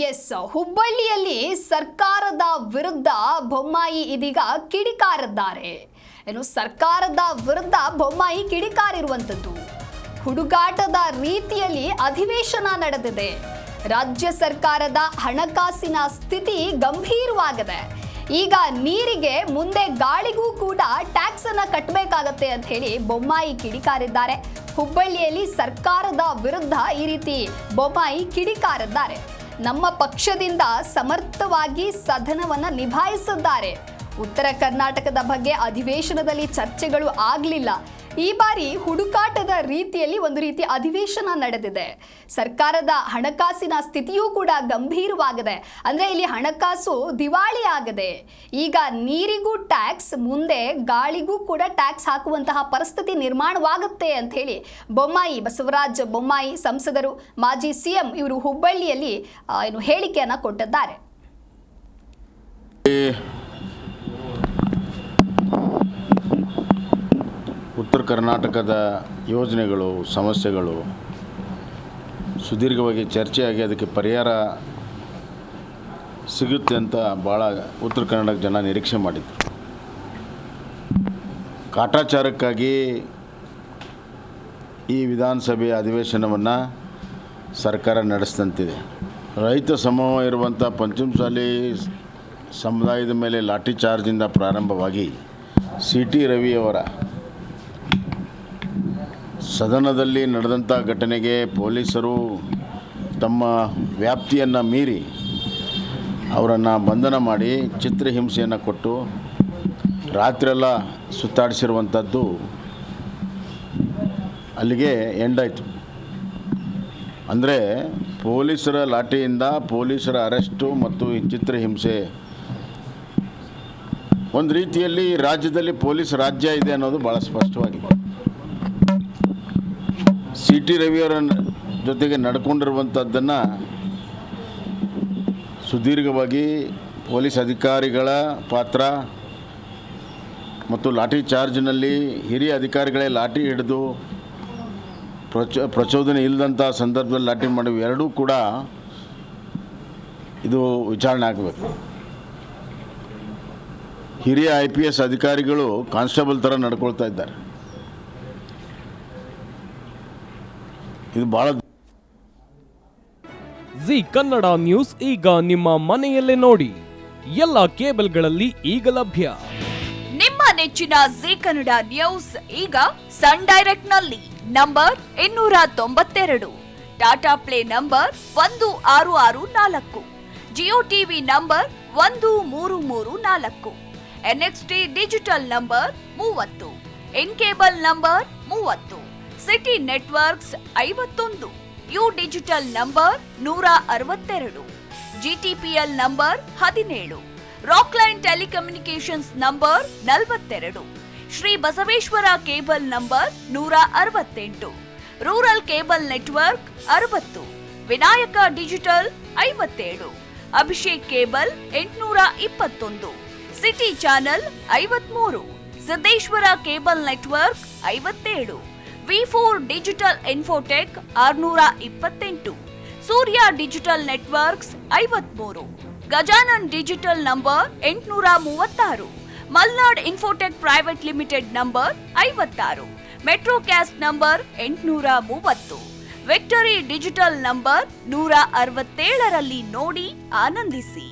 S, ಹುಬ್ಬಳ್ಳಿಯಲ್ಲಿ ಸರ್ಕಾರದ ವಿರುದ್ಧ ಬೊಮ್ಮಾಯಿ ಇದೀಗ ಕಿಡಿಕಾರಿದ್ದಾರೆ. ಸರ್ಕಾರದ ವಿರುದ್ಧ ಬೊಮ್ಮಾಯಿ ಕಿಡಿಕಾರಿರುವಂಥದ್ದು. ಹುಡುಗಾಟದ ರೀತಿಯಲ್ಲಿ ಅಧಿವೇಶನ ನಡೆದಿದೆ. ರಾಜ್ಯ ಸರ್ಕಾರದ ಹಣಕಾಸಿನ ಸ್ಥಿತಿ ಗಂಭೀರವಾಗಿದೆ. ಈಗ ನೀರಿಗೆ ಮುಂದೆ ಗಾಳಿಗೂ ಕೂಡ ಟ್ಯಾಕ್ಸ್ ಅನ್ನ ಕಟ್ಟಬೇಕಾಗತ್ತೆ ಅಂತ ಹೇಳಿ ಬೊಮ್ಮಾಯಿ ಕಿಡಿಕಾರಿದ್ದಾರೆ. ಹುಬ್ಬಳ್ಳಿಯಲ್ಲಿ ಸರ್ಕಾರದ ವಿರುದ್ಧ ಈ ರೀತಿ ಬೊಮ್ಮಾಯಿ ಕಿಡಿಕಾರಿದ್ದಾರೆ. ನಮ್ಮ ಪಕ್ಷದಿಂದ ಸಮರ್ಥವಾಗಿ ಸದನವನ್ನ ನಿಭಾಯಿಸಿದ್ದಾರೆ. ಉತ್ತರ ಕರ್ನಾಟಕದ ಬಗ್ಗೆ ಅಧಿವೇಶನದಲ್ಲಿ ಚರ್ಚೆಗಳು ಆಗಲಿಲ್ಲ. ಈ ಬಾರಿ ಹುಡುಕಾಟದ ರೀತಿಯಲ್ಲಿ ಒಂದು ರೀತಿ ಅಧಿವೇಶನ ನಡೆದಿದೆ. ಸರ್ಕಾರದ ಹಣಕಾಸಿನ ಸ್ಥಿತಿಯೂ ಕೂಡ ಗಂಭೀರವಾಗಿದೆ. ಅಂದ್ರೆ ಇಲ್ಲಿ ಹಣಕಾಸು ದಿವಾಳಿ ಆಗಿದೆ. ಈಗ ನೀರಿಗೂ ಟ್ಯಾಕ್ಸ್, ಮುಂದೆ ಗಾಳಿಗೂ ಕೂಡ ಟ್ಯಾಕ್ಸ್ ಹಾಕುವಂತಹ ಪರಿಸ್ಥಿತಿ ನಿರ್ಮಾಣವಾಗುತ್ತೆ ಅಂತ ಹೇಳಿ ಬೊಮ್ಮಾಯಿ, ಬಸವರಾಜ ಬೊಮ್ಮಾಯಿ ಸಂಸದರು, ಮಾಜಿ ಸಿಎಂ ಇವರು ಹುಬ್ಬಳ್ಳಿಯಲ್ಲಿ ಹೇಳಿಕೆಯನ್ನ ಕೊಟ್ಟಿದ್ದಾರೆ. ಉತ್ತರ ಕರ್ನಾಟಕದ ಯೋಜನೆಗಳು, ಸಮಸ್ಯೆಗಳು ಸುದೀರ್ಘವಾಗಿ ಚರ್ಚೆಯಾಗಿ ಅದಕ್ಕೆ ಪರಿಹಾರ ಸಿಗುತ್ತೆ ಅಂತ ಭಾಳ ಉತ್ತರ ಕನ್ನಡ ಜನ ನಿರೀಕ್ಷೆ ಮಾಡಿದ್ರು. ಕಾಟಾಚಾರಕ್ಕಾಗಿ ಈ ವಿಧಾನಸಭೆಯ ಅಧಿವೇಶನವನ್ನು ಸರ್ಕಾರ ನಡೆಸಿದಂತಿದೆ. ರೈತ ಸಮೂಹ ಇರುವಂಥ ಪಂಚಮಸಾಲಿ ಸಮುದಾಯದ ಮೇಲೆ ಲಾಠಿ ಚಾರ್ಜಿಂದ ಪ್ರಾರಂಭವಾಗಿ CT ರವಿಯವರ ಸದನದಲ್ಲಿ ನಡೆದಂಥ ಘಟನೆಗೆ ಪೊಲೀಸರು ತಮ್ಮ ವ್ಯಾಪ್ತಿಯನ್ನು ಮೀರಿ ಅವರನ್ನು ಬಂಧನ ಮಾಡಿ ಚಿತ್ರಹಿಂಸೆಯನ್ನು ಕೊಟ್ಟು ರಾತ್ರಿಯೆಲ್ಲ ಸುತ್ತಾಡಿಸಿರುವಂಥದ್ದು ಅಲ್ಲಿಗೆ ಎಂಡಾಯಿತು. ಅಂದರೆ ಪೊಲೀಸರ ಲಾಠಿಯಿಂದ ಪೊಲೀಸರ ಅರೆಸ್ಟು ಮತ್ತು ಈ ಚಿತ್ರಹಿಂಸೆ ಒಂದು ರೀತಿಯಲ್ಲಿ ರಾಜ್ಯದಲ್ಲಿ ಪೊಲೀಸ್ ರಾಜ್ಯ ಇದೆ ಅನ್ನೋದು ಭಾಳ ಸ್ಪಷ್ಟವಾಗಿದೆ. CT ರವಿಯವರ ಜೊತೆಗೆ ನಡ್ಕೊಂಡಿರುವಂಥದ್ದನ್ನು ಸುದೀರ್ಘವಾಗಿ ಪೊಲೀಸ್ ಅಧಿಕಾರಿಗಳ ಪಾತ್ರ ಮತ್ತು ಲಾಠಿ ಚಾರ್ಜ್ನಲ್ಲಿ ಹಿರಿಯ ಅಧಿಕಾರಿಗಳೇ ಲಾಠಿ ಹಿಡಿದು ಪ್ರಚೋದನೆ ಇಲ್ಲದಂಥ ಸಂದರ್ಭದಲ್ಲಿ ಲಾಠಿ ಮಾಡಿವೆ, ಎರಡೂ ಕೂಡ ಇದು ವಿಚಾರಣೆ ಆಗಬೇಕು. ಹಿರಿಯ IPS ಅಧಿಕಾರಿಗಳು ಕಾನ್ಸ್ಟೇಬಲ್ ಥರ ನಡ್ಕೊಳ್ತಾ ಇದ್ದಾರೆ. ಇದು ಬಹಳ ಜಿ ಕನ್ನಡ ನ್ಯೂಸ್ ಈಗ ನಿಮ್ಮ ಮನೆಯಲ್ಲೇ ನೋಡಿ. ಎಲ್ಲ ಕೇಬಲ್ಗಳಲ್ಲಿ ಈಗ ಲಭ್ಯ. ನಿಮ್ಮ ನೆಚ್ಚಿನ ಜಿ ಕನ್ನಡ ನ್ಯೂಸ್ ಈಗ ಸನ್ ಡೈರೆಕ್ಟ್ ನಲ್ಲಿ number 292, Tata play number 1664, Jio TV number 1334, NXT digital number 30, in cable number 30, city networks 51, U digital number 162, GTPL number 17, Rockline telecommunications number 42, Shri Basaveshwara cable number 168, rural cable network 60, Vinayaka digital 57, Abhishek cable 821, city channel 53, Siddeshwara cable network 57, V4 digital Infotech 628, Surya digital networks 53, Gajanan digital number 836, Malnad Infotech Private Limited number 56, Metrocast number 830, Victory Digital number 167ರಲ್ಲಿ ನೋಡಿ ಆನಂದಿಸಿ.